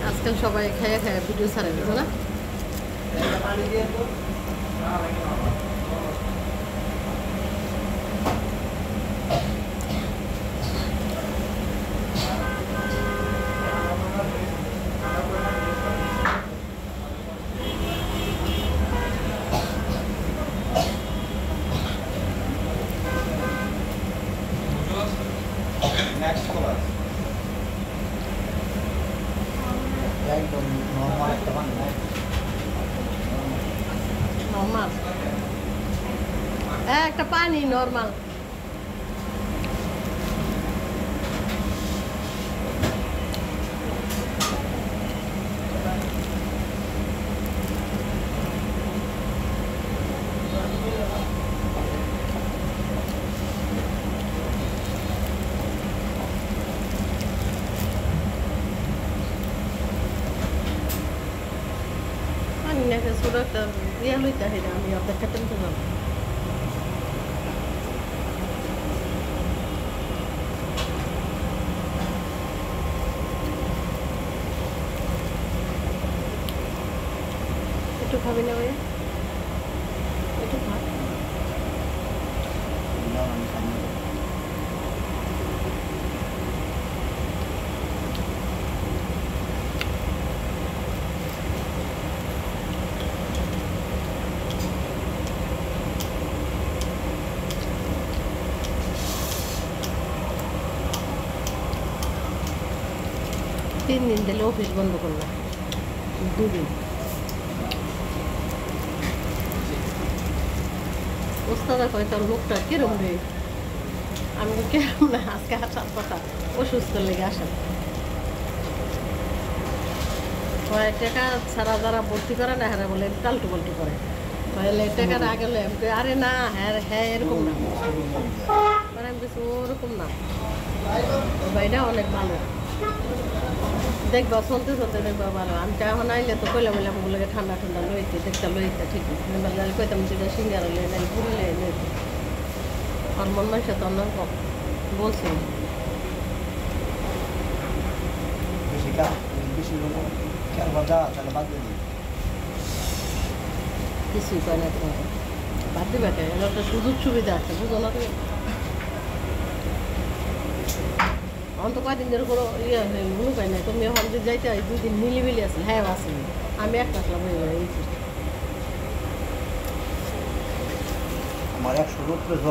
আজকাল সবাই খেয়ে খেয়ে ভিডিও ছাড়ে বুঝো না। Next class. একদম নরমাল একটা পানি না নরমাল একটা পানি normal. Nefes sudah dia lu dah hidup dia apa kata tu lah. Itu kami ni apa? Itu apa? तीन दिन दिले ऑफिस बंद करना 2 दिन ওস্তাদা কয় তোর মুখটা কিরম রে আমি কেমন না আজকে আসার কথা অসুস্থ লেগে আসেন কয় টাকা ছাড়া যারা ভর্তি করে না হ্যাঁ বলে টালটু পাল্টু করে তাহলে টাকার আগে আরে না হ্যাঁ হ্যাঁ এরকম না মানে আমি কিছু ওরকম না ভাইটা অনেক ভালো দেখবা চলতে চলতে দেখবা ভালো আমি এখন আইলে তো কইলাম বললাম ওগুলোকে ঠান্ডা ঠান্ডা লইতে দেখতে লইতে ঠিক আছে কইতাম যেটা সিঙ্গারা লই নাই পুরি লইতে আর মন মাসে তো অন্য বলছি কিছুই কয় না তোমাকে বাদ দিবে কে একটা সুযোগ সুবিধা আছে বুঝো না তুমি অন্ত কয়দিন ধরে কোনো ইয়ে মনে পাই না তুমি এখন যে যাইতে হয় 2 দিন মিলিমিলি আছে হ্যাঁ আছে আমি একটা আসলাম আমার 100